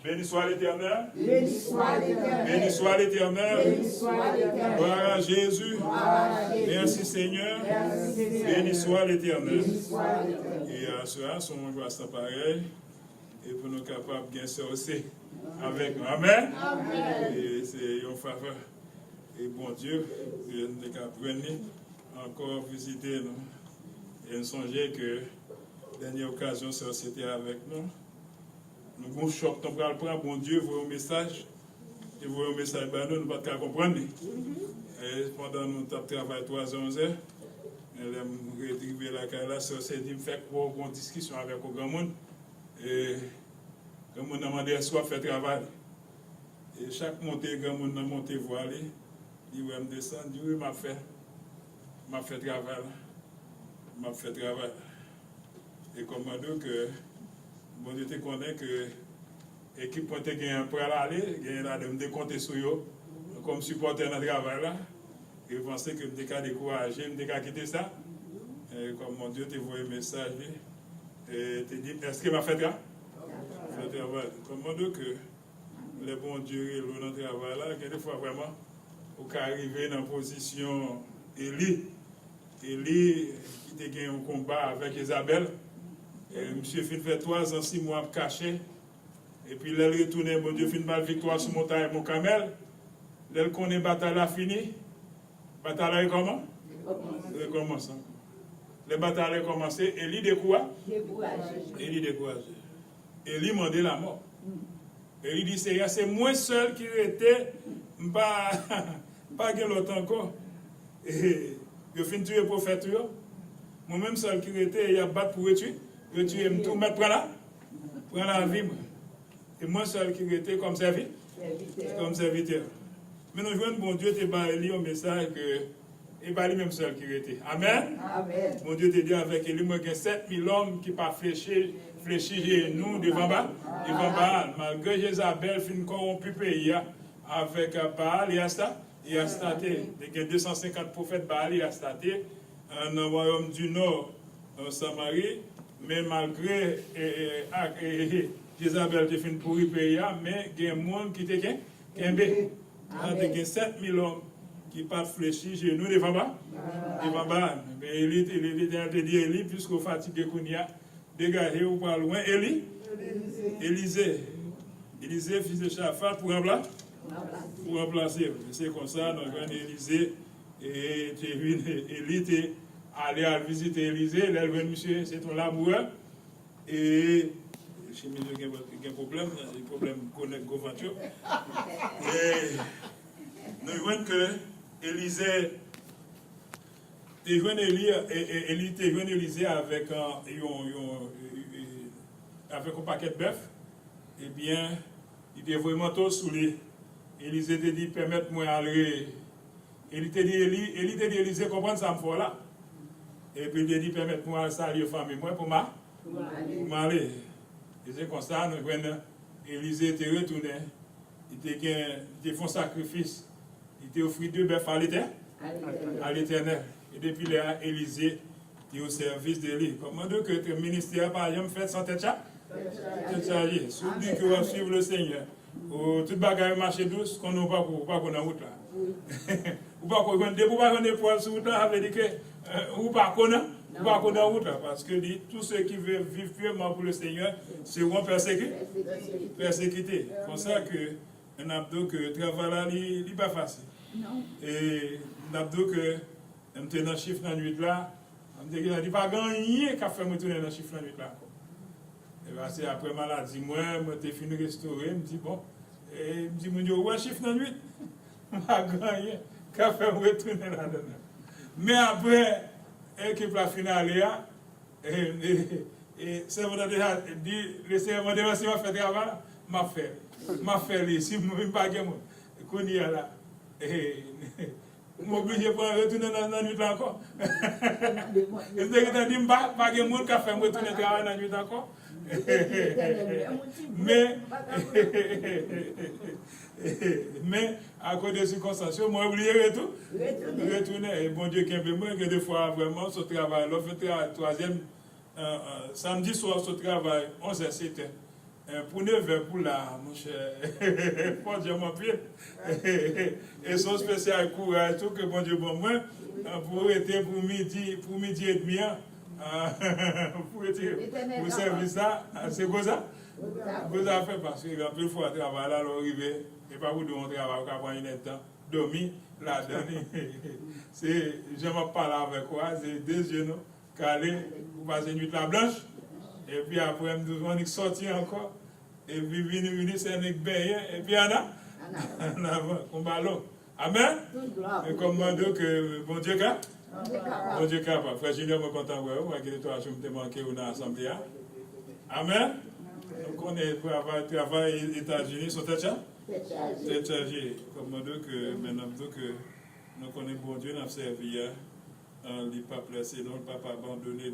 Béni soit l'Éternel. Béni soit l'Éternel. Béni soit l'Éternel. Béni soit l'Éternel. Gloire à Jésus. Merci Seigneur. Béni soit l'Éternel. Et à cela, son joie sans pareil. Et pour nous capables de bien sortir avec nous. Amen. Et c'est une faveur. Et bon Dieu, nous apprenons encore visiter nous. Et nous songeons que la dernière occasion, c'était avec nous. Nous avons choc, nous allons prendre, bon Dieu, vous un message. Et vous un message, nous ne pouvons pas comprendre. Et pendant nous travaillons 3 11 heures, nous avons retribué la carrière, c'est dit, fait une discussion avec le grand monde. Et le grand monde a demandé à soi faire travail. Et chaque montée, le grand monde a monté voir, il va me descendre, il dit, oui, m'a fait travail. M'a fait travail. Et comme que bon Dieu te connaît que l'équipe pointe gagne pour aller, gagne là de me compter sur eux comme supporter dans le travail là. Et je pensais que je me décourager, je me quitter ça. Et comme mon Dieu te voit un message, et te dit, est-ce qu'il m'a fait travail? Comme mon Dieu que le bon Dieu est dans le travail là, quelquefois vraiment, on peut arriver dans la position Élie qui a gagné un combat avec Isabelle. Monsieur fin fait 3 ans, 6 mois caché. Et puis, là, il retourne, bon Dieu, fin mal victoire sur montagne, mon camel. Là, il connaît la bataille là fini. La bataille est comment? Elle commence. La bataille a commencé. Élie découragé. Élie découragé. Élie demandait la mort. Élie dit, c'est moi seul qui était, pas l'autre encore. Et je finis tuer le prophète. Moi-même seul qui était, il a battu pour tuer. Je tue tout mettre prends la vie. Et moi seul qui était comme serviteur. Mais nous jouons bon Dieu te parlé un message que et pas lui même seul qui était. Amen. Amen. Mon Dieu te dit avec lui moi j'ai 7000 hommes qui pas fléchir nous devant Baal. Malgré Jézabel fin corrompu pays avec Baal et il a staté. Il y a 250 prophètes Baal, il a staté dans le royaume du Nord en Samarie. Mais malgré Jézabel te fin pourri pays, mais il y a un monde qui te gagne. Il y a 7000 hommes qui pas fléchis genoux devant Baal. Mais Élie te dit Élie, puisqu'au fatigué qu'on y a, dégagé ou pas loin, Élisée, fils de Shaphat, pour remplacer. C'est comme ça, nous avons Élisée, et Élie te aller à visiter Élisée, là, monsieur, c'est ton laboureur. Et chez moi, il y a un problème, de connaître Govanture. Et nous voyons que Élisée, tu vois Élisée avec un paquet de bœuf. Eh bien, il était vraiment tout sous lui. Élisée te dit, permette-moi d'aller. Élie te dit, Élisée, comprendre ça, me là. Et puis il dit, permettez-moi de saluer famille, moi pour m'aller. Et c'est comme ça, nous voyons, Élisée était retourné, il était fait un sacrifice, il était offert 2 bœufs à l'Éternel. Et depuis là, Élisée était au service de lui. Comment dire que le ministère, par exemple, fait sans tête chargée. Celui qui va suivre le Seigneur. Tout bagaille marche douce, qu'on n'a pas qu'on a route là. Ou pas qu'on a des poils sur route là, ça veut dire que ou pas qu'on a route là, parce que tous ceux qui veulent vivre purement pour le Seigneur seront persécutés. C'est pour ça que un abdo que le travail là, il n'est pas facile. Et un abdo que je suis dans le chiffre dans la nuit là, je ne dis pas gagner qu'à faire me tourner dans le chiffre dans la nuit là. Et parce que après maladie, moi, je suis fini restaurer, je me dis bon, et je me dis, ouais, chiffre dans la nuit, je ne gagner qu'à faire me retourner là-dedans. Mais après, l'équipe la finale, et c'est mon dit, le serment de merci m'a fait travail, m'a fait, si je ne pas gagner, qu'on y a là. Je suis obligé de retourner dans la nuit encore. Je me dis, pas gagner monde qui a fait retourner travail dans la nuit encore. Mais à cause des circonstances, moi oublié retourner. Et bon Dieu qui aime moi que des fois vraiment ce travail, l'autre troisième samedi soir ce travail, 11h c'était. Pour 9 heures pour là, mon cher, bon Dieu, mon pied. Et son spécial courage, tout que bon Dieu, bon moi, pour être pour midi et demi, pour servir ça, c'est quoi ça? Vous avez fait parce que quand il faut travailler là, l'arrivée, et pas vous de mon travail, quand on est temps, dormir là-dedans. C'est, je ne parle avec quoi, c'est 2 genoux, calés, vous passez une nuit la blanche. Et puis après, on est sorti encore. Et puis, venir, c'est un bain. Et puis, on a un ballon. Amen. Et comme on dit que bon Dieu, bon Dieu, capable. Frère Junior, je suis content de vous. Je suis manqué dans l'Assemblée. Amen. Donc, on est pour avoir travail aux États-Unis. Sont tête chargée. Comme on dit que maintenant, nous connaissons bon Dieu, nous avons servi. Il n'est pas placé, non, il ne pas abandonné.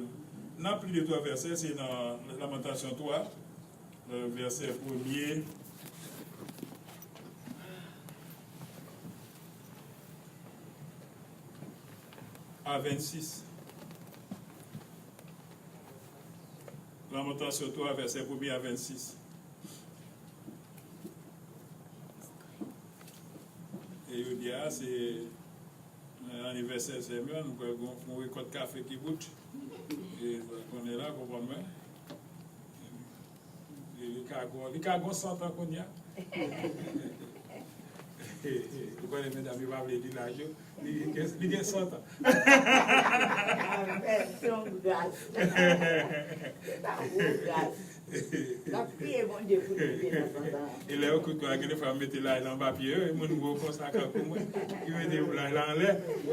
Nous avons plus de 3 versets, c'est dans Lamentation 3, verset 1er. À 26. Lamentation 3, verset 1er à 26. Et il dit, c'est l'anniversaire, c'est mieux, nous avons un récolte de café qui goûte. Et on est là, comprends-moi. Les cagons 100 ans qu'on y a. Vous connaissez, mesdames, il va vous dire l'argent. Il y a 100 ans. Il est au coup de quoi, il faut mettre là dans le papier. Il y a un consacre pour moi. Il met là en l'air. Il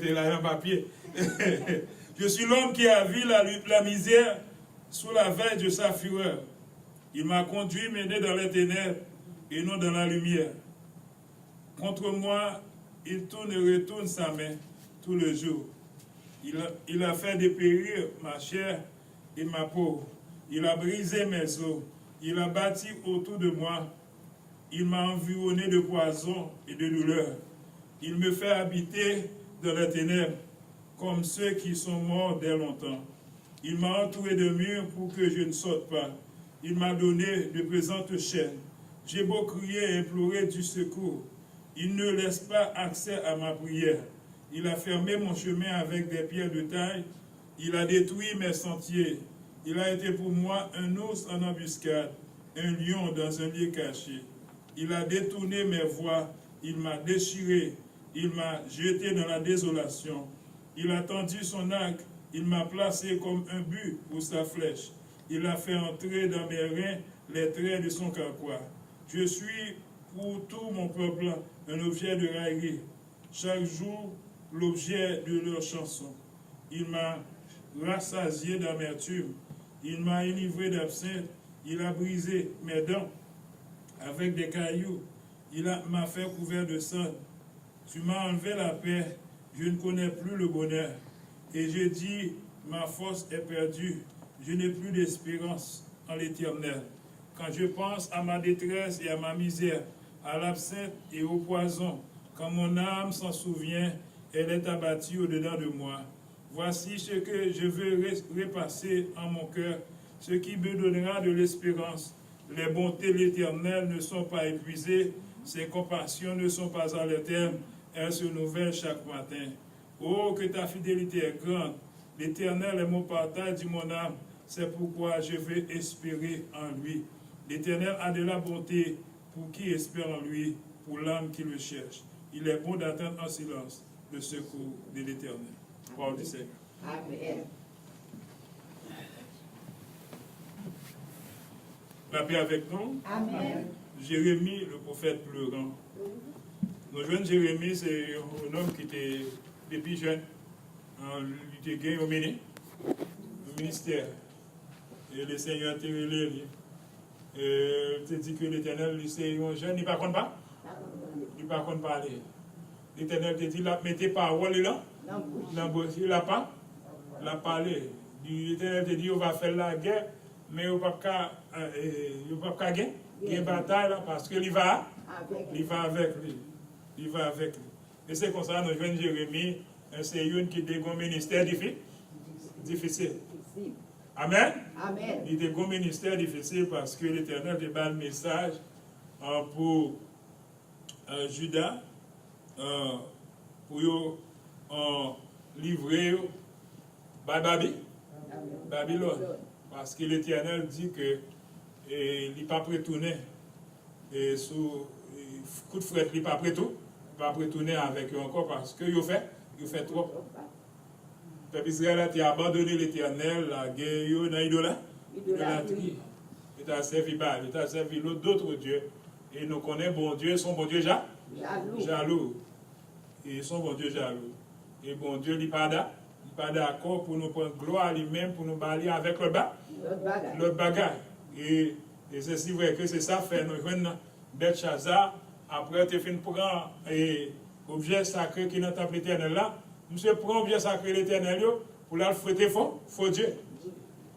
met là dans le papier. Je suis l'homme qui a vu la misère sous la veille de sa fureur. Il m'a conduit, mené dans les ténèbres et non dans la lumière. Contre moi, il tourne et retourne sa main tout le jour. Il a fait dépérir ma chair et ma peau. Il a brisé mes os. Il a bâti autour de moi. Il m'a environné de poison et de douleur. Il me fait habiter dans les ténèbres comme ceux qui sont morts dès longtemps. Il m'a entouré de murs pour que je ne saute pas. Il m'a donné de pesantes chaînes. J'ai beau crier et implorer du secours. Il ne laisse pas accès à ma prière. Il a fermé mon chemin avec des pierres de taille. Il a détruit mes sentiers. Il a été pour moi un ours en embuscade, un lion dans un lieu caché. Il a détourné mes voies. Il m'a déchiré. Il m'a jeté dans la désolation. Il a tendu son arc. Il m'a placé comme un but pour sa flèche. Il a fait entrer dans mes reins les traits de son carquois. Je suis pour tout mon peuple un objet de raillerie. Chaque jour, l'objet de leur chanson. Il m'a rassasié d'amertume. Il m'a enivré d'absinthe. Il a brisé mes dents avec des cailloux. Il m'a fait couvert de sang. Tu m'as enlevé la paix. Je ne connais plus le bonheur. Et je dis, ma force est perdue. Je n'ai plus d'espérance en l'Éternel. Quand je pense à ma détresse et à ma misère, à l'absinthe et au poison, quand mon âme s'en souvient, elle est abattue au-dedans de moi. Voici ce que je veux repasser en mon cœur, ce qui me donnera de l'espérance. Les bontés de l'Éternel ne sont pas épuisées, ses compassions ne sont pas à l'éternel, elles se renouvellent chaque matin. Oh, que ta fidélité est grande. L'Éternel est mon partage, dit mon âme. C'est pourquoi je vais espérer en lui. L'Éternel a de la bonté pour qui espère en lui, pour l'âme qui le cherche. Il est bon d'attendre en silence le secours de l'Éternel. Parole du Seigneur. Amen. La paix avec nous. Amen. Jérémie, le prophète pleurant. Nos jeunes Jérémie, c'est un homme qui était depuis jeune. Il était gagné au ministère. Et le Seigneur t'a relé. Il te dit que l'Éternel, c'est un jeune, il ne parle pas. Il ne parle pas parler. L'Éternel te dit, mettez paroles là. Il n'a pas. Il a parlé. L'Éternel te dit, on va faire la guerre, mais on ne va pas gagner. Il y a une bataille là, parce qu'il va avec lui. Il va avec lui. Et c'est comme ça, nous jeunes Jérémie, c'est une qui a un ministère difficile. Amen. Amen. Il était un ministère difficile parce que l'Éternel te bat le message pour Judas, pour livrer Babylone. Parce que l'Éternel dit que il n'est pas retourné et sous coup de fret, il n'est pas retourner avec eux encore parce que il fait trop. Le peuple Israël a abandonné l'Éternel, la guerre dans l'idolâtrie. Il a servi Baal, il a servi d'autres dieux. Et nous connaissons bon Dieu, son bon Dieu jaloux. Et son bon Dieu jaloux. Et bon Dieu, il n'est pas d'accord pour nous prendre gloire à lui-même, pour nous balayer avec le bagage. Et c'est si vrai que c'est ça fait nous joindre Belshazzar. Après, tu fais une prendre objet sacré qui est dans le temple éternel là. Monsieur prend objet sacré l'éternel pour la fouetter faux Dieu.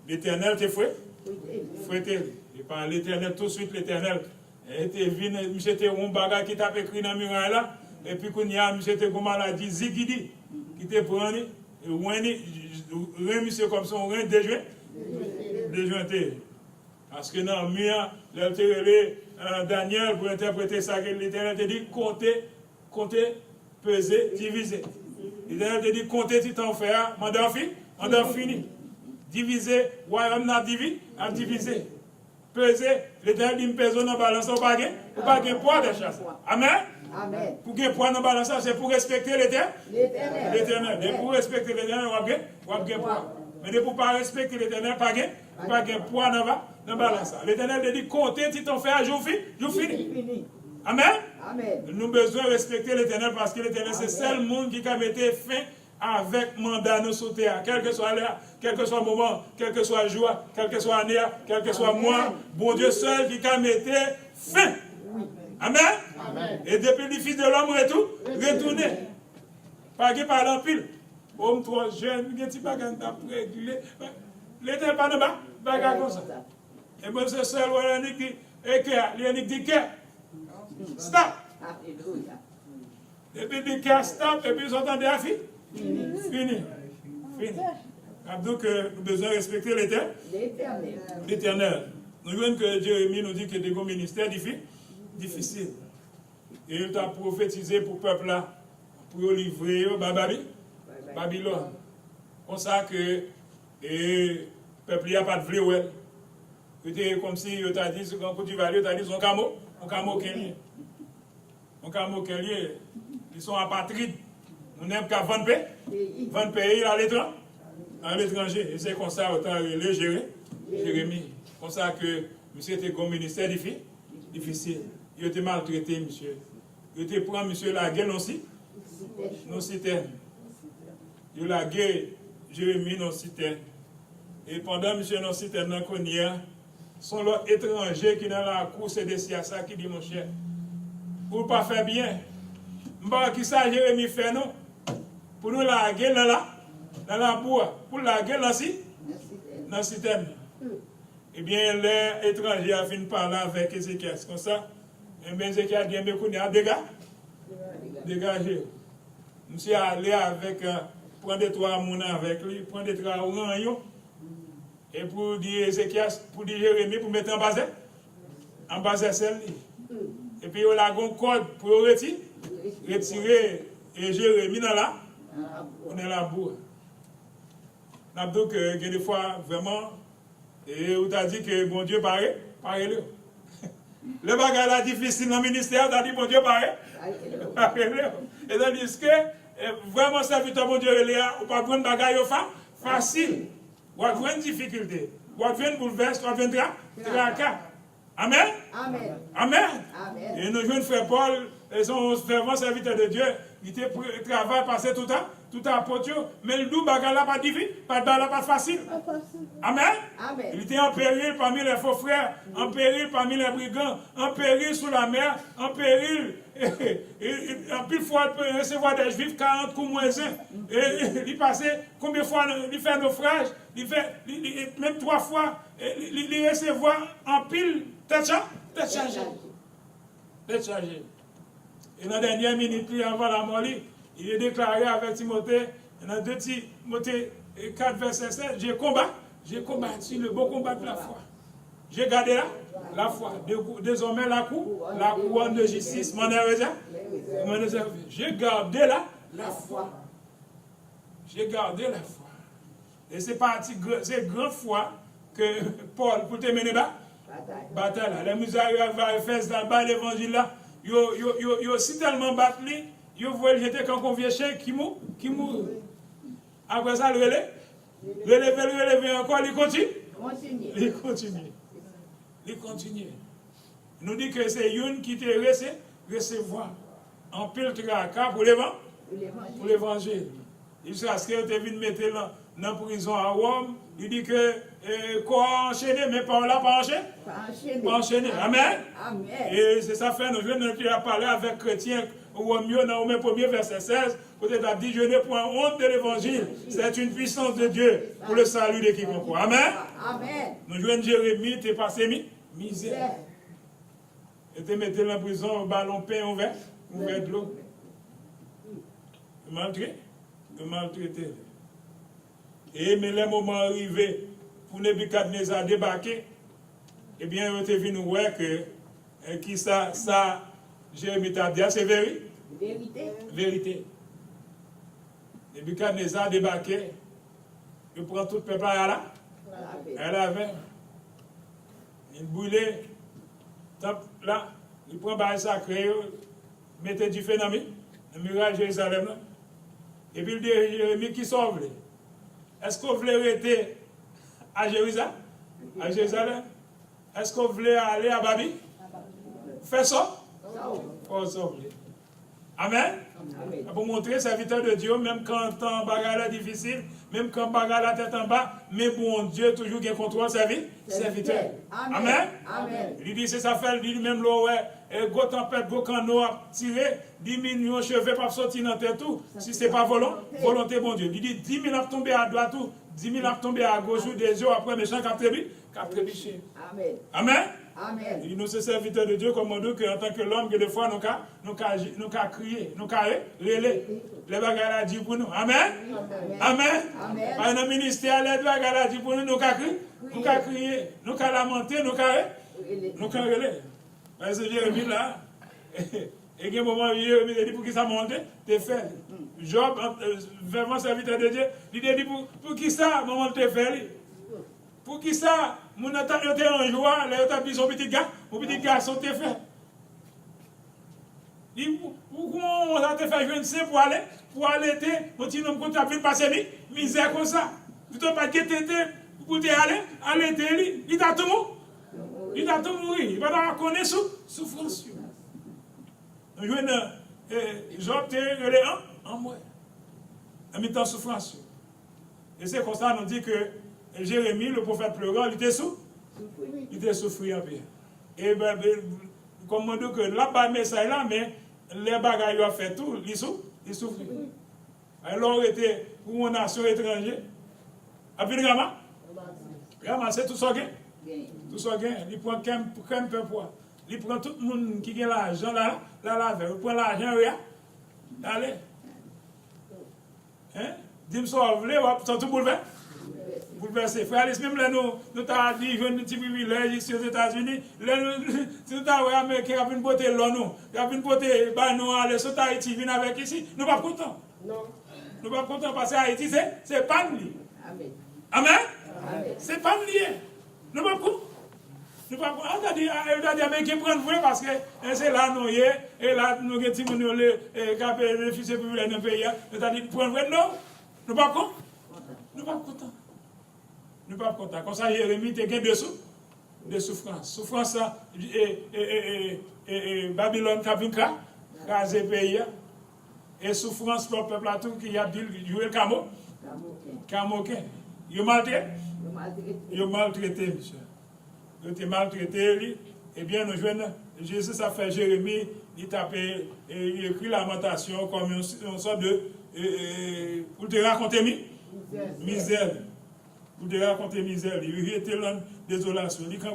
L'éternel te fouetter. Et par l'éternel, tout de suite l'éternel. Monsieur te un bagage qui t'a écrit dans le muraille là. Et puis quand il y a monsieur te une maladie zigidi qui te prend. Et rien monsieur comme ça, on rien déjointé. Parce que dans le mur, Daniel pour interpréter ça, l'éternel te dit compter, peser, diviser. L'éternel te dit compter, tu t'en fais, mandat fini. Diviser, royaume n'a divisé. Peser, l'éternel dit peser dans la balance, ou pas de poids de chasse. Amen. Amen. Pour qu'il y ait poids dans la balance, c'est pour respecter l'éternel. Et pour respecter l'éternel, on va gagner poids. Mais pour ne pas respecter l'éternel, pas de poids dans la balance. L'éternel te dit compter, tu t'en fais à jour fini. Amen. Nous avons besoin de respecter l'éternel parce que l'éternel, c'est le seul monde qui a mis fin avec mandat nous sur terre. Quel que soit l'heure, quel que soit le moment, quel que soit le jour, quel que soit l'année, quel que soit le mois, bon Dieu seul qui a mis fin. Amen. Et depuis le fils de l'homme retourné. Pas qu'il parle en pile. Homme trop jeune, il n'y a pas de réglé. L'éternel pas de bagarre comme ça. Et moi, c'est seul, il dit que stop. Et puis il dit que stop, et puis ils entendent à fini. Donc, nous avons besoin de respecter l'Éternel. Nous voyons que Jérémie nous dit que c'est un ministère difficile. Et il t'a prophétisé pour le peuple là, pour livrer Babylone. Comme ça que le peuple n'a pas de vle. C'était comme si il t'a dit, quand tu vas aller, il t'a dit son camo qu'un lié. Ils sont apatrides. On n'aime qu'à vendre pays à l'étranger. Et c'est comme ça, autant les Jérémie. Comme ça que monsieur était comme ministère difficile. Il était maltraité, monsieur. Il était prend monsieur la guerre aussi. Nos citernes. Il a guerre Jérémie nos citernes. Et pendant monsieur nos citernes, sont les étrangers qui dans la cour, c'est des siasa qui dit mon cher. Pour pas faire bien. M'ba qui ça Jérémie fait non? Pour nous la guerre dans la bois. Pour la guerre dans la citerne. Eh bien, les étrangers ont fini par parler avec Ézéchiel. C'est comme ça. Et bien, Ézéchiel a dit, dégagé. Monsieur allé avec, prendre des trois mounins avec lui, prendre des trois orangs, et pour dire Ézéchiel, pour dire Jérémie, pour mettre en bas celle. Et puis, il a un code pour retirer Jérémie dans la boue. Donc, des fois, vraiment, et on t'a dit que bon Dieu paraît le. Le bagage est difficile dans le ministère, on a dit bon Dieu paraît le. Et tandis que, vraiment, serviteur bon Dieu, on ne peut pas bagage facile. On a une difficulté. On a une bouleverse, on a une tracas. Amen. Et nous jeunes frères Paul, ils sont vraiment serviteurs de Dieu. Ils travaillent, passer tout à porte, mais le doux bagage là pas difficile, pas facile. Amen. Il était en péril parmi les faux frères, en péril parmi les brigands, en péril sous la mer, en péril. En plus fois, il peut recevoir des juifs 40 coups moins 1. Et il passait combien de fois, il fait naufrage, même 3 fois, il recevoir en pile, tête chargée. Et dans la dernière minute, avant la mort, il est déclaré avec Timothée, dans 2 Timothée 4, verset 7, je J'ai combattu le bon combat de la foi. J'ai gardé la foi. Désormais, la couronne de justice m'en est réservée. J'ai gardé la foi. J'ai gardé la foi. Et c'est parti, c'est grande foi que Paul, pour te mener bataille là. Les misères à faire là-bas, l'évangile là, ils aussi tellement battu, ils voient j'étais quand on vient chien qui mourut. Après ça, le relever encore, il continue. Il continue. Nous dit que c'est une qui te recevoir en pile tracas pour l'évangile. Il sera ce qu'il te venu mettre dans la prison à Rome. Il dit que quoi enchaîner, mais pas là, pas enchaîner. Amen. Et c'est ça fait, nous venons de parler avec chrétien Romain dans le premier verset 16, où il a dit, je n'ai point honte de l'évangile. C'est une puissance de Dieu pour le salut de quiconque croit. Amen. Nous jouons Jérémie, tu es passé misère. Et tu mettais dans la prison, un ballon pain ouvert de l'eau. Maltraité. Et mais les moments arrivés pour Nebuchadnezzar débarquer, eh bien, on est venu voir que qui ça Jérémie t'a dit, c'est vérité. Nebuchadnezzar débarqué, il prend tout le peuple à la veille. Il brûlait, là, il prend le sacré, mettez du feu dans le muraille de Jérusalem. Là. Et puis il dit, Jérémie, qui sauve? Est-ce qu'on voulait rester à Jérusalem? Est-ce qu'on voulait aller à Babi? Fais ça? Oh, sauve-les. Amen. Pour montrer serviteur de Dieu, même quand ton bagarre est difficile, même quand bagarre la tête en bas, mais bon Dieu toujours qui contrôle serviteur. Amen. Il dit c'est ça fait, il dit même l'eau go tempête, go cano tiré, 10 000 de cheveux pas sortir dans tête tout, si c'est pas volonté bon Dieu. Il dit 10 000 a tombé à droite tout, 10 000 a tombé à gauche ou des yeux après méchant qui a trébuché. Amen. Il nous c'est serviteur de Dieu comme on dit qu'en tant que l'homme, que des fois nous qu'à crier, nous qu'à relayer les bagages à dire pour nous. Amen. Par un ministère, les bagages à dire pour nous, nous qu'à crier, nous qu'à lamenter, nous qu'à relayer. Parce que Jérémie là, et il y a un moment où Jérémie dit pour qui ça monte, t'es fait. Job, vraiment serviteur de Dieu, il dit pour qui ça, moment t'es fait. Pour qui ça, mon entend était en joie, là, il a dit son petit garçon t'es fait. Il pourquoi on a fait je ne sais pour aller, mon petit homme quand tu as pu passer misère comme ça. Tu t'as pas quitté pour te aller te il t'a tout mourir. Il va pas connaître souffrance. Nous Job te en moi. En même temps souffrance. Et c'est comme ça nous dit que Jérémie, le prophète pleurant, il était souffri un peu. Et comme on dit que là-bas, mais ça est là, mais les bagages ont fait tout, il souffre. Alors, il était pour une nation étrangère. Et puis, Rama, c'est tout ça gain. Tout ça gain. Il prend qu'un peu poids. Il prend tout le monde qui a l'argent là, il prend l'argent, allez. Hein? Dis-moi ça, vous voulez, tout bouleversé. Frère Alice, même là, nous t'avons dit, je veux un petit privilège ici aux États-Unis. Là, nous t'avons Américain qui a une beauté là, nous. Qui a une beauté, nous, aller sur Haïti, venir avec ici. Nous ne sommes pas contents. Non. Nous ne sommes pas contents parce que Haïti, c'est pas lié. Amen. C'est pas lié. Nous ne sommes pas contents. Nous ne sommes pas contents. On a dit, Américain prennent vrai parce que c'est là, nous, et là, nous, les petits, les fils et privilèges dans le pays. Nous avons dit, prennent vrai, non. Nous ne sommes pas contents. Nous ne sommes pas contents. Nous ne sommes pas contents. Comme ça, Jérémie, tu as de souffrance. Souffrance, et Babylone qui a vu craser le pays. Et souffrance pour le peuple à tout qui a joué le Camoquin. Ils ont maltraité, monsieur. Ils ont maltraité. Eh bien, nous jouons. Jésus a fait Jérémie, il écrit lamentation comme une sorte de. Pour te raconter misère. Pour te raconter misère. Il était là, désolation. Il y a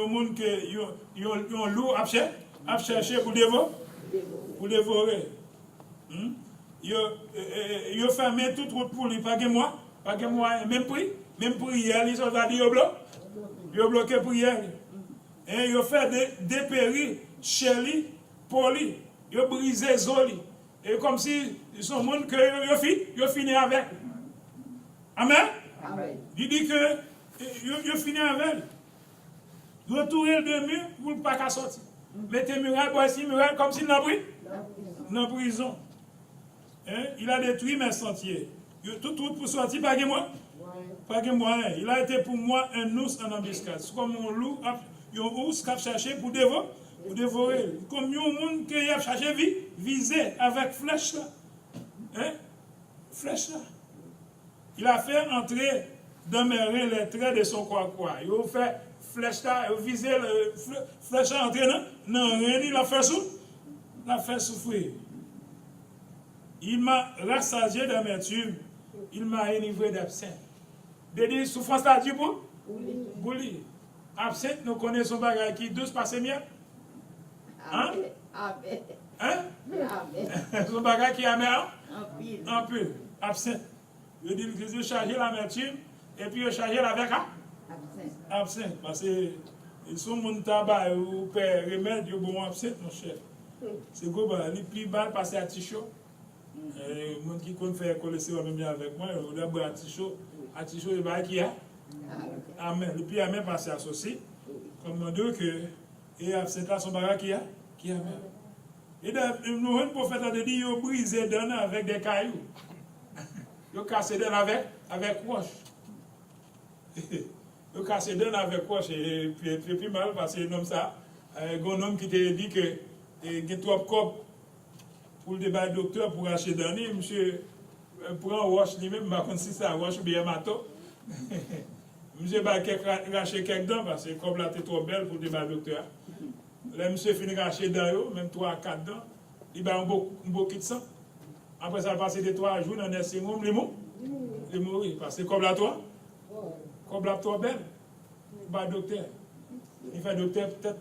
un monde qui ont loup à chercher pour dévorer. Il a fermé toute route pour lui, pas que moi, même prix. Même prière, les soldats disent, ils ont bloqué prière. Ils ont fait dépérir chez lui, pour lui. Ils ont brisé les os. Et comme si ils sont monde que ils ont fini avec. Amen. Il dit que ils ont fini avec. Retourner le mur pour ne pas sortir. Mettez muraille pour ici, muraille comme s'il n'a pris dans la prison. Il a détruit mes sentiers. Tout pour sortir, pas que moi. Pas que moi. Il a été pour moi un ours en embuscade. C'est comme un loup, un ours qui a cherché pour dévorer. Comme un monde qui a cherché viser avec flèche là. Flèche là. Il a fait entrer dans mes reins les traits de son quoi. Il a fait flèche là, il a visé flèche là entrer dans rien, il a fait souffrir. Il m'a rassasié d'amertume, il m'a enivré d'absinthe. De souffrance là, tu pour? Bouli. Absinthe, nous connaissons bagage qui douce passe mieux. Hein? Hein? Son bagage qui est amer? Un peu. Absinthe. Je dis que je charge l'amertume et puis je charge avec absinthe. Parce que ils sont mon tabac ou père remède, ils bon absinthe, mon cher. C'est quoi, les plus bas passer à Ticho. Les gens qui comptent faire cholestérol même avec moi, on a boire à Ticho, il va qui a. Amen. Le plus amen passer à ceci. Comme deux que, et absinthe là, son bagage qui a. Et nous, le prophète a dit, il a brisé d'un avec des cailloux. Il a cassé d'un avec roche. Il a cassé d'un avec roche. Et puis mal parce que l'homme ça, un homme qui t'a dit que il y a trois copes pour le débat docteur pour acheter d'un, monsieur prend roche lui-même, par contre si ça roche bien mato. Monsieur va racheter quelques dents parce que comme là t'es trop belle pour le débat docteur. Là, monsieur finit racheter dans même 3 à 4 dents, il va un beau kit de sang. Après ça, passer des 3 jours dans un nursing home, il mourit. Parce que comme là, toi belle, il va docteur. Il fait docteur peut-être,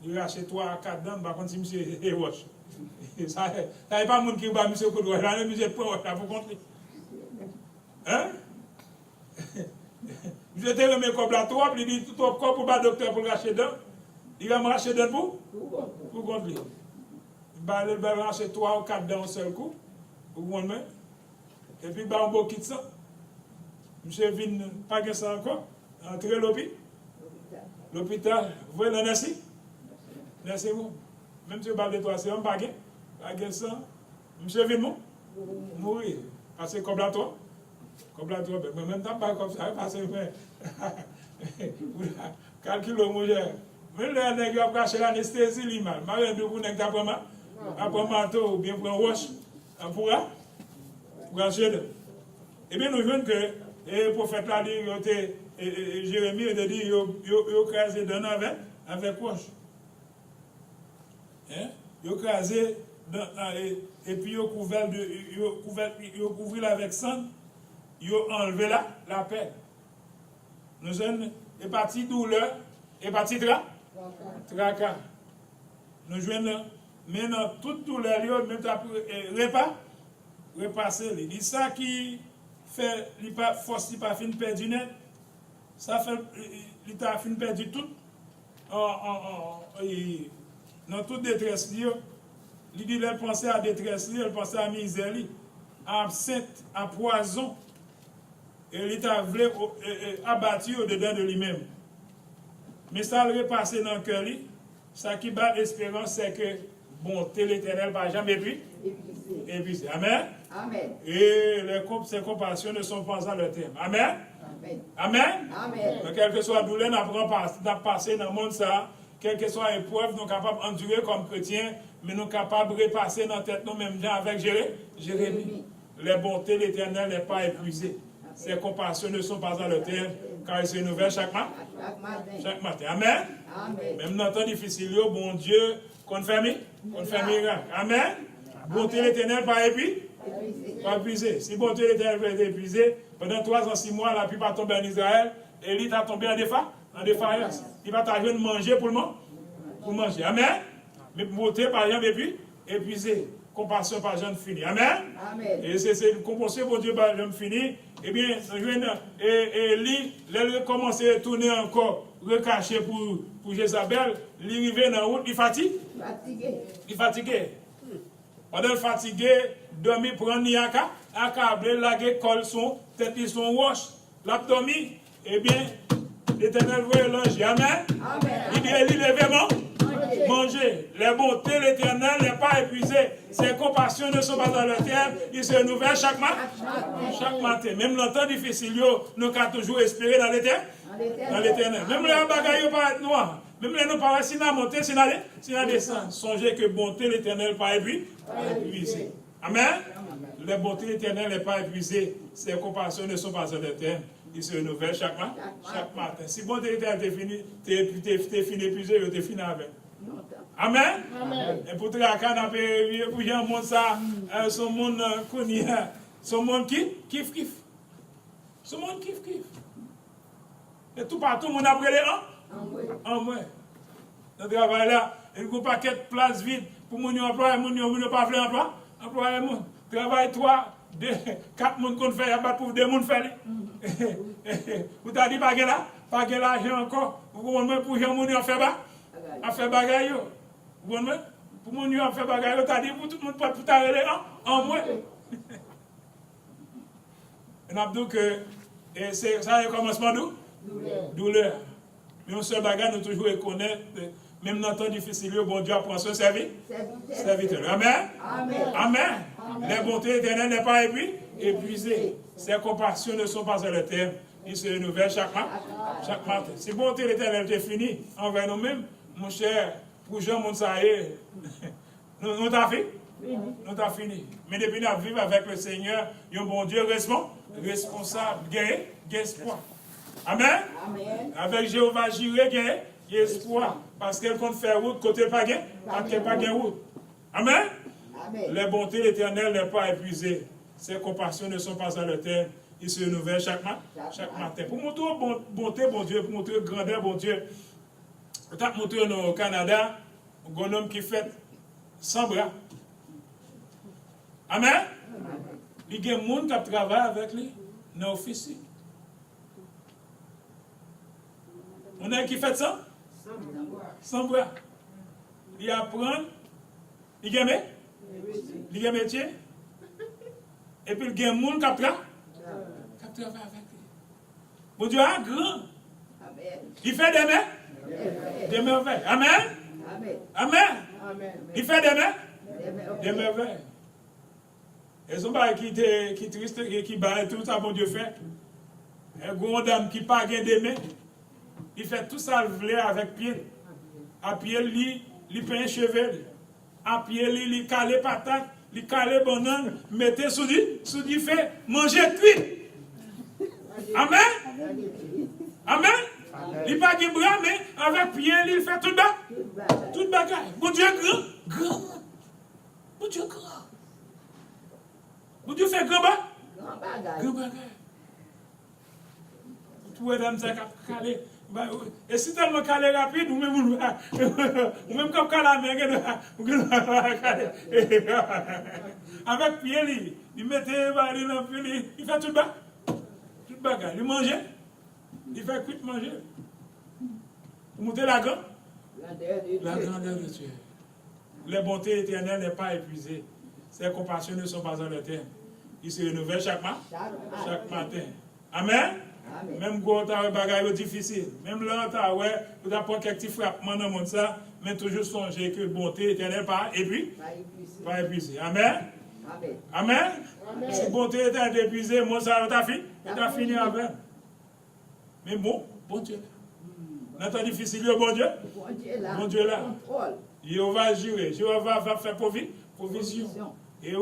il rachète 3 à 4 dents, par contre, si monsieur est roche. Ça n'est pas le monde qui va monsieur coup de roche, là, monsieur prend roche, là, pour contrer. Hein? Je te remets comme là, toi, puis il dit tout au corps pour le docteur pour racheter dents. Il va me racheter d'un bout pour contre lui. Il va racheter 3 ou 4 dans un seul coup, pour moi. Et puis il va un beau kit ça. Monsieur vient pas que ça encore, entrer l'hôpital. Vous voyez le merci? Merci vous. Même si vous parlez de toi, c'est un baguette, ça. Monsieur vient mourir. Parce que comme là toi, mais même temps pas comme ça, parce que calculez mon cher. Mais le nègre qui a caché l'anesthésie, il mal. Marie de vous n'êtes pas après manteau ou bien pour un roche, pour acheter. Eh bien, nous voyons que le prophète l'a dit, Jérémie a dit, il a crasé d'un avec roche. Il a crasé et puis il a couvert avec sang, il a enlevé la paix. Nous sommes partis douleur, et partis tracas. Nous jouons maintenant toute douleur, même repasser. Il dit ça qui fait, il pas force, il pas fin perdu net. Ça fait, il t'a fin perdu tout. Dans toute détresse, il dit, il pensait à détresse, il pensait à misère, à absinthe, à poison. Et il t'a voulu abattu au-dedans de lui-même. Mais ça le repassé dans le cœur, ça qui bat l'espérance, c'est que bonté l'Éternel ne va jamais épuiser. Amen. Amen. Et ses compassions ne sont pas à leur terme. Amen. Amen. Donc, quelle que soit la douleur, nous avons passé dans le monde, ça, quelle que soit l'épreuve, nous sommes capables d'endurer comme chrétiens, mais nous sommes capables de repasser dans la tête nous-mêmes avec Jérémie. Les bontés de l'Éternel n'est pas épuisée. Ses compassions ne sont pas à leur terme, car elles se renouvellent chaque matin. Amen. Même dans le temps difficile, bon Dieu, qu'on fait miracle. Amen. Bonté l'Éternel pas épuisé. Si bonté l'Éternel pas épuisé, pendant 3 ans, 6 mois, la pluie va tomber en Israël, et il a tombé en défaillance. Il va t'arriver de manger pour manger. Amen. Mais bonté, par exemple, épuisé. Compassion par exemple fini. Amen. Et c'est une compassion pour Dieu par exemple fini. eh bien, lui, il commence à tourner encore, recaché pour Jézabel, il arrive dans la route, il fatigue. Il fatigué. Pendant le fatigué, dormi, prendre Niaka, accablé, laguer, colle son, tête, son roche, l'abdomen, eh bien, l'Éternel voit l'ange. Amen. Il dit, Élie, levez-moi. Manger. Les bontés, l'Éternel n'est pas épuisé. Ses compassions ne sont pas dans le terme. Il se renouvelle chaque matin. Chaque matin. Même dans le temps difficile, nous avons toujours espéré dans l'Éternel. Même les bagailles ne pas être noirs. Même les nous pas si nous monter, si nous descendre. Songez que bonté, l'Éternel n'est pas épuisé. Amen. Les bontés, l'Éternel n'est pas épuisé. Ses compassions ne sont pas dans le terme. Il se renouvelle chaque matin. Si bonté, l'Éternel t'es fini épuisé, t'es fini avec. Amen. Et pour te dire pour y monde ça, son monde connu, son monde kiff. Son monde kiff. Et tout partout, mon après les en moins. Dans le travail là, il y a un paquet de places vides pour mon emploi, mon pas faire emploi. Employé mon. Travail 3, 2, 4 moun qu'on fait, il y a pas pour 2 moun faire. Vous t'avez dit pas que l'argent encore. Vous comprenez pour gens moun faire à faire bagaille. Vous comprenez pour moun faire bagaille, t'as dit pour tout le monde pour t'arrêter en moins. On a dit que c'est ça le commencement douleur. Mais on seul bagage nous toujours reconnaître même dans le temps difficile, bon Dieu apprend son serviteur. Amen. Les bontés éternelles n'est pas épuisées. Ses compassions ne sont pas à le terme. Il se renouvelle chaque matin. Si bonté éternelle est finie envers nous-mêmes, mon cher, pour Jean Mounsaïe, nous t'avons fini. Nous t'avons fini. Mais depuis nous vivons avec le Seigneur, il y a un bon Dieu responsable, gagné, espoir. Amen. Avec Jéhovah Jireh, il y a espoir. Parce qu'elle compte faire route, côté pas gain, parce qu'elle pas gain route. Amen. Les bontés l'éternel n'est pas épuisées. Ses compassions ne sont pas dans le terme. Il se renouvelle chaque matin. Pour montrer bonté, bon Dieu, pour montrer grandeur, bon Dieu. On a montré au Canada, un homme qui fait sans bras. Amen. Il y a des gens qui travaillent avec lui dans l'office. On a qui fait ça? Sans bras. Il apprend, il y a un métier, et puis il y a des gens qui travaillent avec lui. Bon Dieu est grand. Il fait des merveilles. Amen. Il fait des merveilles. Et son père qui est triste, qui bat tout ça, bon Dieu fait. Un grand dame qui n'a pas de mains. Il fait tout ça avec pied. À pied, il peint un cheveu. À pied, il cale patate, il cale banane, mettez sous du fait, manger cuit. Amen. Il n'a pas de bras, mais avec pied, il fait tout bagage. Bon Dieu grand. Bon Dieu grand. Bon Dieu fait grand bagage. Tout est dans ça calé. Et si tellement calé rapide, ou même comme calé, avec pied, il mettait il fait tout bagage. Il mangeait, il fait cuit manger. Vous montez la grandeur de Dieu. Les bontés éternelles n'est pas épuisées. Ses compassions ne sont pas dans le terme. Il se renouvelle chaque matin. Amen. Même quand on a un bagage difficile, même là, on a pas quelques frappements dans le monde, mais toujours songer que bonté éternelle pas épuisée. Amen. Si bonté éternelle est épuisée, moi, ça va fini avec. Mais bon Dieu. Dans le temps difficile, bon Dieu là. Jéhovah Jireh, Jéhovah va faire provision. Et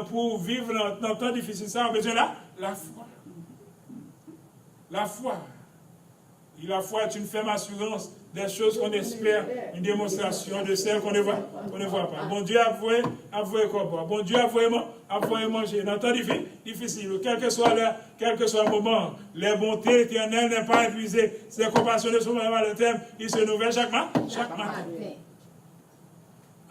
pour vivre dans le temps difficile, ça, on a besoin la foi. La foi. Et la foi est une ferme assurance des choses qu'on espère, une démonstration de celles qu'on ne voit pas. Bon Dieu avoué quoi? Bon Dieu avoué manger. Dans le temps difficile, quel que soit le moment, les bontés éternelles n'est pas épuisées. Ses compassions ne sont pas le thème. Il se renouvelle chaque matin.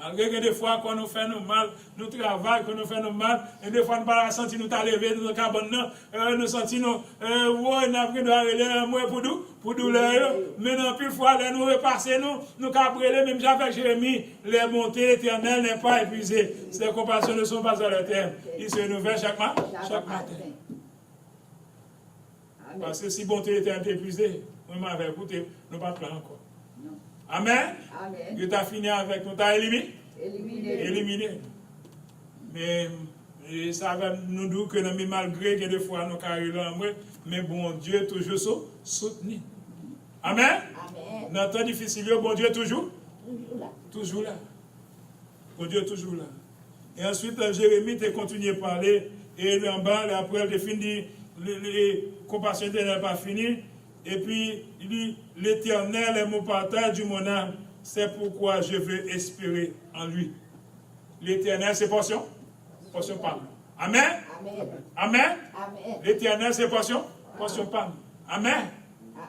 Malgré des fois qu'on nous fait nous mal, nous travaillons, qu'on nous fait nous mal, et des fois nous pas sentir nous t'arriver, nous cabane, nous sentir nous, ouais, nous avons pris nous arrêter, moi pour douleur, mais non, plus fois, nous repasser, nous cabrelés, même avec Jérémie, les montées éternelles n'est pas épuisées. Ces compassions ne sont pas à leur terme. Ils se renouvellent chaque matin. Parce que si bonté éternelle est épuisée, nous m'avons écouté, nous ne pas plein encore. Amen. Dieu t'a fini avec nous, t'a éliminé. Mais ça va nous dire que malgré que des fois nous carrions, mais bon Dieu toujours soutenu. Amen. Dans le temps difficile, bon Dieu toujours là. Bon Dieu toujours là. Et ensuite, Jérémie a continué à parler, et en bas, après, il a fini, les compassions n'étaient pas finies. Et puis, il dit, l'Éternel est mon partage du mon âme, c'est pourquoi je veux espérer en lui. L'Éternel, c'est portion parle. Amen. Amen. L'Éternel, c'est portion parle. Amen.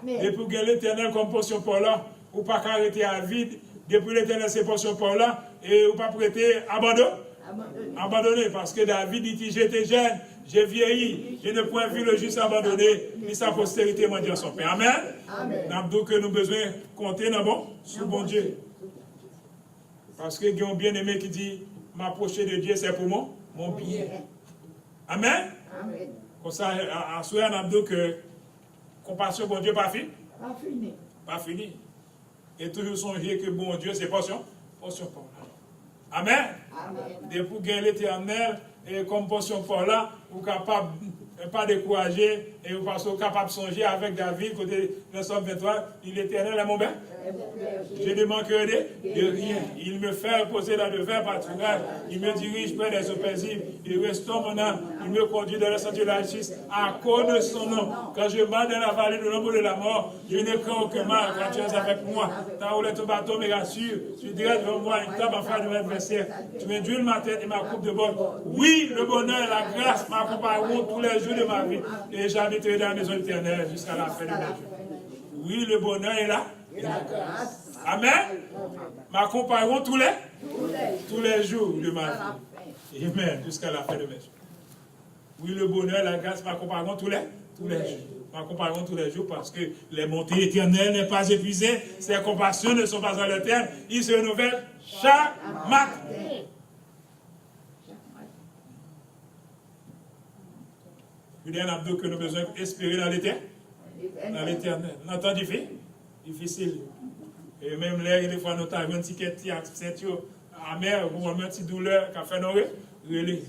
Et pour gagner l'Éternel comme portion pour là, ou pas arrêter à vide, depuis l'Éternel, c'est portion pour là, et ou pas prêter abandonner, parce que David dit, j'étais jeune, j'ai vieilli, je n'ai point vu le juste abandonné, ni sa postérité mendiant son Père. Amen. Nous que nous avons besoin de compter sur bon Dieu. Parce que il y a un bien-aimé qui dit, m'approcher de Dieu, c'est pour mon bien. Amen. Comme ça, à souhait, nous avons que compassion, bon Dieu, pas fini. Pas fini. Et toujours songer que bon Dieu, c'est portion pour là. Amen. Depuis gagner l'Éternel, et comme portion pour là, vous capable pas décourager, et vous êtes capable de songer avec David, côté le Somme 23, l'Éternel est mon bien. Je ne manquerai de rien. Il me fait reposer dans le vert pâturage. Il me dirige près des eaux paisibles. Il restaure mon âme. Il me conduit dans le sentier de la justice à cause de son nom. Quand je marche dans la vallée de l'ombre de la mort, je ne crains aucun mal quand tu es avec moi. Ta houlette ton bâton me rassure. Tu dirais devant moi une table en face de mon adversaire. Tu m'induis ma tête et ma coupe de bord. Oui, le bonheur et la grâce m'accompagneront tous les jours de ma vie. Et j'habiterai dans la maison éternelle jusqu'à la fin de ma vie. Oui, le bonheur est là. Amen. M'accompagneront tous les jours de ma vie. Amen. Jusqu'à la fin de mes jours. Oui, le bonheur et la grâce m'accompagneront tous les jours. M'accompagneront tous les jours parce que les montées éternelles n'est pas épuisées. Ses compassions ne sont pas à leur terme. Ils se renouvellent chaque matin. Il y a un abdo que nous avons besoin d'espérer dans l'éternel. Dans l'éternel. Dans le temps difficile. Et même là, des fois, nous avons un ticket amer, ou une petite douleur qui a fait nos relais.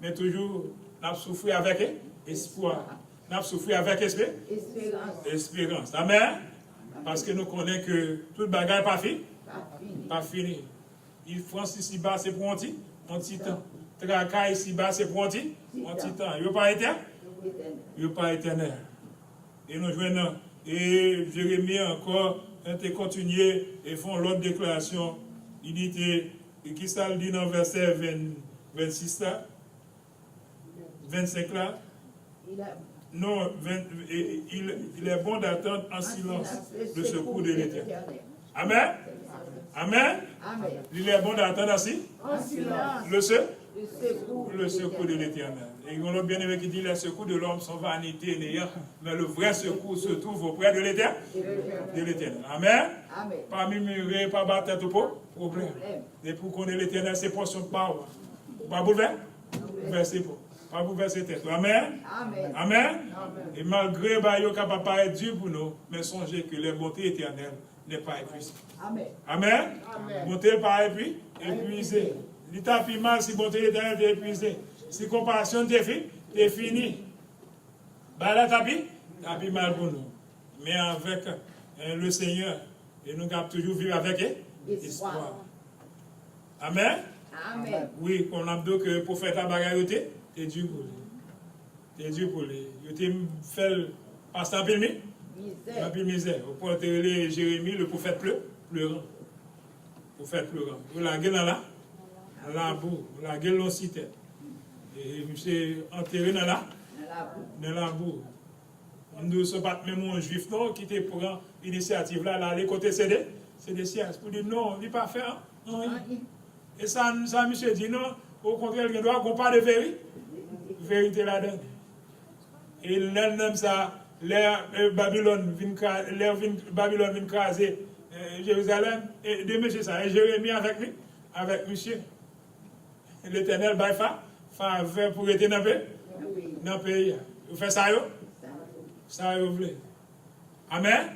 Mais toujours, nous avons souffert avec espoir. Nous avons souffert avec espérance. Amen. Parce que nous connaissons que toute bagarre n'est pas finie. Pas fini. Il France ici-bas, c'est pour un petit temps. Tracas ici-bas, c'est pour un petit temps. Il n'y a pas éternel. Il n'y a pas éternel. Et nous jouons. Et Jérémie encore a continué et font l'autre déclaration. Il dit, qui ça le dit dans le verset 26 là, 25 là. Non, il est bon d'attendre en silence le secours de l'Éternel. Amen. Amen. Il est bon d'attendre ainsi le secours de l'Éternel. Et on a bien aimé qui dit les secours de l'homme sont vanité et néant, mais le vrai secours se trouve auprès de l'Éternel. Amen. Pas murmurer, pas battre tête au problème. Et pour qu'on ait l'Éternel, c'est pour son power. Pas bouleverser. Pas bouleverser tête. Amen. Amen. Et malgré que capable pas être dur pour nous, mais songez que les bontés éternelles n'est pas épuisée. Amen. Bonté n'est pas épuisée. L'état plus mal si bonté éternelle est épuisée. Si compassion est finie. Bah là, t'as plus mal pour nous. Mais avec le Seigneur, et nous devons toujours vivre avec espoir. Amen. Oui, qu'on a dit que pour faire ta bagarre, t'es dur pour lui. T'es dur pour lui. Tu fait passer un peu misère. Au point de Jérémie, le prophète pleurant. Prophète pleurant. Vous l'avez dans la boue, vous l'avez dans la cité. Et monsieur enterré dans la boue. On ne se pas même un juif non, qui était pour l'initiative là, aller côté c'est des sciences. Pour dire non, il n'est pas fait. Et ça monsieur dit non, au contraire, il doit avoir pas de vérité là-dedans. Et l'un ça, Babylone vient craser Jérusalem, et de monsieur ça, et Jérémie avec lui, avec monsieur. L'Éternel va faire pour être dans le pays. Vous faites ça, ça vous voulez. Amen.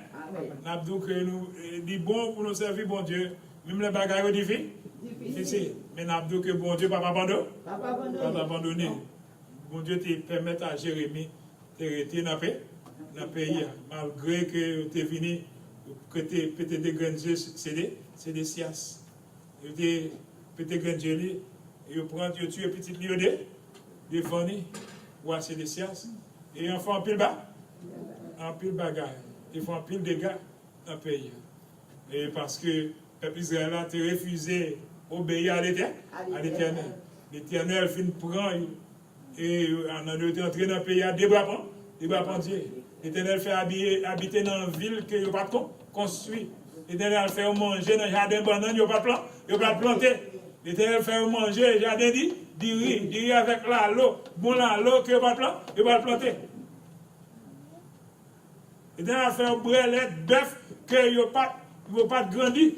Nous que nous dit bon pour nous servir, bon Dieu. Même les bagages difficiles. Mais nous que bon Dieu, pas abandonner. Bon Dieu te permet à Jérémie de rester dans le pays. Malgré que tu es venu, que tu es peut-être des grands yeux, c'est des sciences. Tu es peut-être des grands yeux, tu tues petit lieu de venir. Ouais, c'est des sciences. Et on fait un pile bagaille. Ils font un pile de dégâts dans le pays. Et parce que le peuple Israël a refusé d'obéir à l'Éternel. L'Éternel finit prendre et on a entré dans le pays à des bras Dieu. L'Éternel fait habiter dans une ville que vous pas construit. L'Éternel fait manger dans le jardin banane, vous pas planter. L'Éternel fait manger le jardin du riz avec l'eau, bon l'eau que vous pas planter. L'Éternel a fait un brelette, bœuf, que vous ne pas grandir.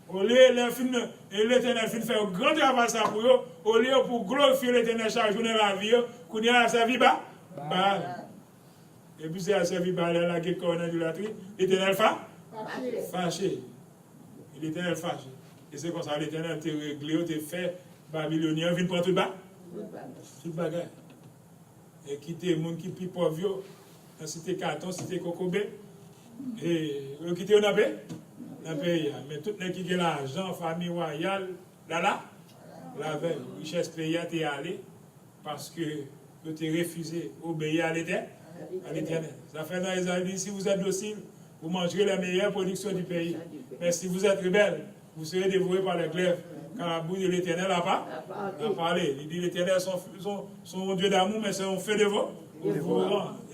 Au lieu l'Éternel fait un grand travail ça pour eux, au lieu pour glorifier l'Éternel chaque jour dans la vie, qu'on y a servi bas. Et puis c'est à servir bas la guerre qu'on a idolâtrie. L'Éternel fâché. L'Éternel fâché. Et c'est comme ça l'Éternel t'a réglé, t'a fait Babylonien, vient prendre tout bas. Tout bagage. Et quitter les gens qui sont pauvres. Dans la cité Carton, cité Kokobé, et vous quittez dans le pays. Mais tout le qui ont l'argent, famille royale, la veille, richesse pays a été allé parce que vous avez refusé d'obéir à l'Éternel. Ça fait dans les années, si vous êtes docile, vous mangerez la meilleure production du pays. Mais si vous êtes rebelle, vous serez dévoré par les glaives. Car la bouche de l'Éternel n'a pas parlé. Il dit l'Éternel son Dieu d'amour, mais c'est un feu de et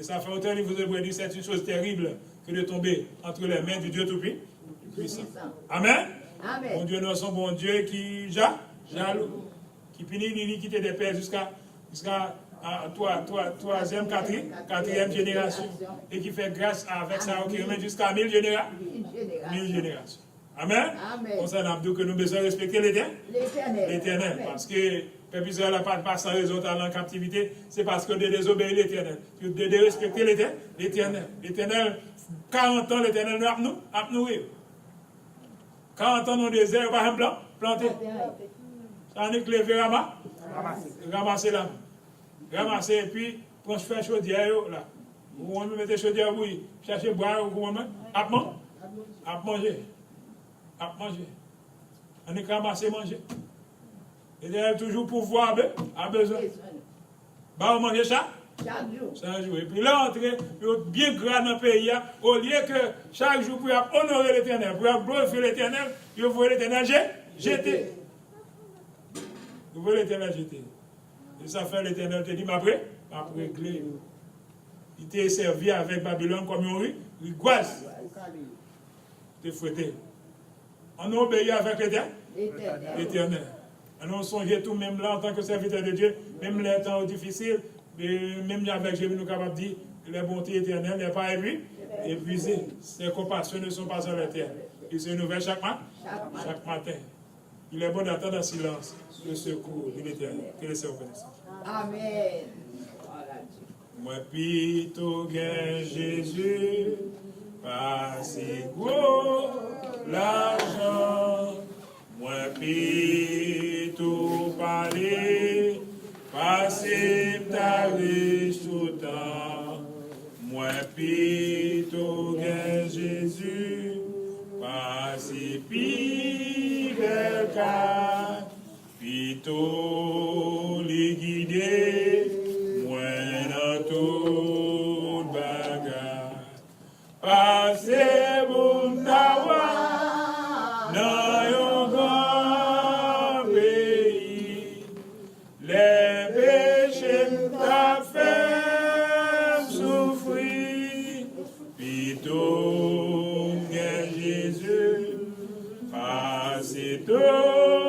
ça fait autant que vous avez dit c'est une chose terrible que de tomber entre les mains du Dieu Tout-Puissant. Amen. Mon Dieu, nous sommes bon Dieu qui jaloux, qui punit quitter des pères jusqu'à troisième, quatrième génération et qui fait grâce avec ça qui remet jusqu'à 1000 générations. Amen. On s'en a dit que nous devons respecter l'Éternel. Parce que le peuple Israël n'a pas sans raison en captivité, c'est parce que de désobéir l'Éternel. De respecter l'Éternel. L'Éternel, 40 ans, l'Éternel nous a nourri. 40 ans dans le désert, pas un plan planté. Ça n'est que lever ramasser là. Ramasser et puis, quand je fais chaudière, là. Vous mettez chaudière, oui. Cherchez boire, vous à manger. On est ramasser manger. Et il y a toujours pouvoir a besoin. Bah, on mange chaque jour. Et puis là, entrer bien grand dans le pays, au lieu que chaque jour, pour honorer l'Éternel, pour glorifier l'Éternel, vous voyez l'Éternel jeter. Vous voyez l'Éternel jeter. Et ça fait l'Éternel te dit, après, réglé. Il t'a servi avec Babylone comme une goise. T'es fouetté. On obéit avec l'Éternel. On songe tout, même là, en tant que serviteur de Dieu, même les temps difficiles, même avec Jésus, nous sommes capables de dire les bontés éternelles n'est pas épuisées. Ses compassions ne sont pas sur la terre. Il se renouvelle chaque matin. Il est bon d'attendre en silence le secours de l'Éternel. Que le Seigneur bénisse. Amen. Moi, plutôt que Jésus, pas si gros l'argent. Moi, plutôt parler, passer ta riche tout le temps. Moi, plutôt que Jésus, pas si belle car, plutôt les guider, moi dans toute bagarre. Passez bon d'avoir dans un grand pays, les péchés t'a fait souffrir, plutôt que Jésus, passez tout.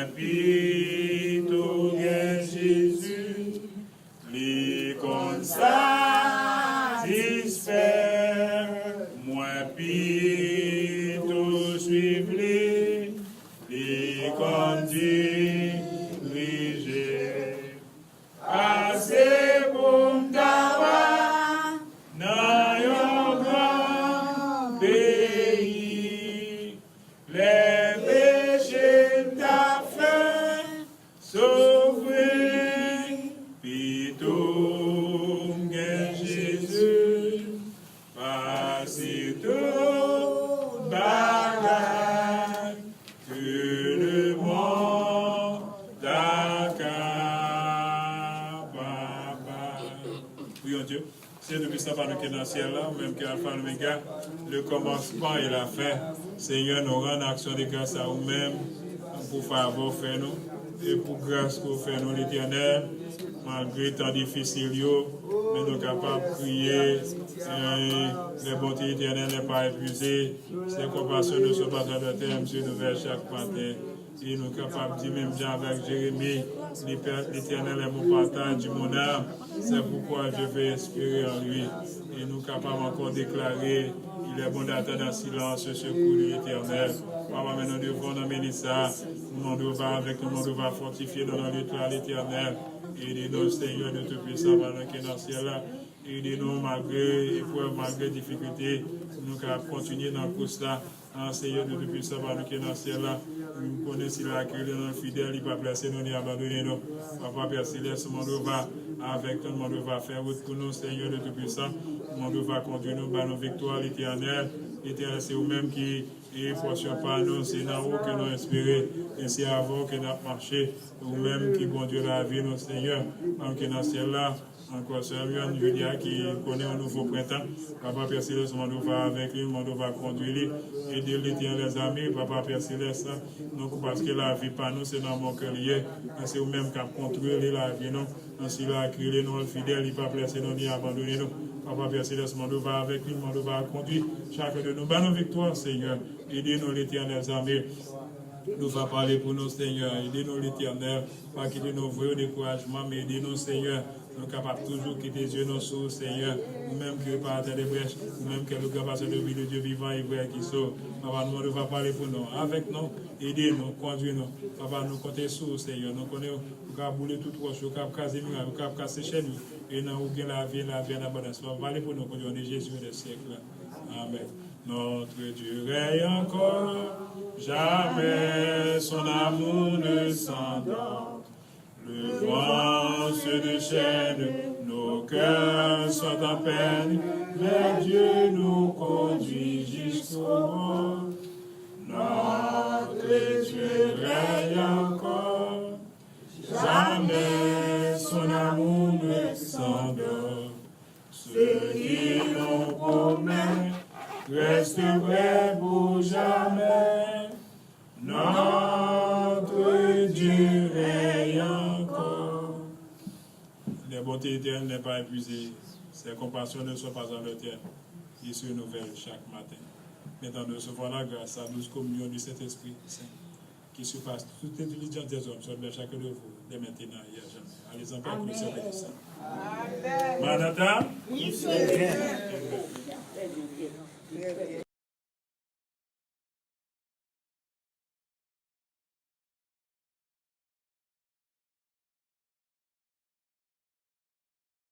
Moins pito gen Jésus, li kon satisfaire. Moins pito suiv li kon diriger. Assez pour m'dawa nan yon grand pays. Les péchés t'a fait sauver. Pito gen Jésus, passer tout bagay que le monde a capable. Prions Dieu. C'est depuis ça par nous qui est dans le ciel là, même que Alpha et Omega, le commencement et la fin. Seigneur, nous rendons action de grâce à vous-même pour faveur faire nous et pour grâce que vous faites nous l'Éternel, malgré tant difficile, mais nous sommes capables de crier. Les bontés éternelles n'est pas épuisées. Ses compassions ne sont pas à la terre, Monsieur, nous vers chaque matin. Et nous sommes capables de dire même bien avec Jérémie, l'Éternel est mon partage du mon âme. C'est pourquoi je vais inspirer en lui. Et nous sommes capables encore de déclarer, il est bon d'attendre en silence ce secours de l'Éternel. Papa, mais nous devons amener ça. Nous devons avec nous, nous devons fortifier dans l'étoile l'Éternel. Aidez-nous, Seigneur, de tout puissant, pendant qu'il est dans le ciel là. Aidez-nous malgré épreuves, malgré difficultés. Nous allons continuer dans le course là. Seigneur, de tout puissant, pendant qu'il est dans le ciel là. Nous connaissons la clé de nos fidèles, il ne va pas placer nous ni abandonner nous. Papa, Père Céleste, mon Dieu va avec nous, mon Dieu va faire route pour nous, Seigneur de tout puissant. Mon Dieu va conduire nous par nos victoires, l'Éternel. L'Éternel, c'est vous-même qui est portion par nous, c'est dans vous que nous espérons. Et c'est à vous que nous avons marché. Vous-même qui conduit la vie, nos Seigneur. Donc, dans ce ciel-là, encore Seigneur, Julia qui connaît un nouveau printemps. Papa Père Céleste, mon Dieu va avec lui, mon Dieu va conduire lui. Aider l'Éternel, les amis, Papa Père Céleste. Donc, parce que la vie par nous, c'est dans mon cœur lié. C'est vous-même qui a contrôlé la vie, non. Ainsi, là, créé nous fidèles, il ne va pas laisser nous ni abandonner nous. Papa Père Céleste, mon Dieu va avec lui, mon Dieu va conduire chacun de nous. Nos victoires, Seigneur. Aidez-nous, l'Éternel, les amis. Nous va parler pour nous, Seigneur. Aidez-nous, l'Éternel. Pas quitter nos voeux au découragement, mais aidez-nous, Seigneur. Nous sommes capables toujours quitter les yeux nos sous, Seigneur. Nous-mêmes qui par terre des brèches, nous-mêmes qui sommes capables de vie de Dieu vivant et vrai qui sauve. Papa, nous va parler pour nous. Avec nous, aidez-nous, conduisez-nous. Papa, nous comptons sur, Seigneur. Nous connaissons, nous avons boulé tout roche, nous avons casé miracle, nous avons cassé chez nous. Et nous avons la vie en abondance. Nous parler pour nous, pour nous, Jésus des siècles. Amen. Notre Dieu règne encore, jamais son amour ne s'endort. Le vent se déchaîne, nos cœurs sont en peine, mais Dieu nous conduit jusqu'au bord. Notre Dieu règne encore, jamais son amour ne s'endort. Ceux qui l'ont promis restent vrais pour jamais. Notre Dieu règne encore. Les bontés éternelles n'est pas épuisées. Ses compassions ne sont pas en le terme. Ils se renouvellent chaque matin. Maintenant, nous recevons la grâce à 12 communions du Saint-Esprit Saint, qui surpasse toute intelligence des hommes, sur chacun de vous, dès maintenant et à jamais. Allez en paix, que le Seigneur bénisse. Amen. Manata.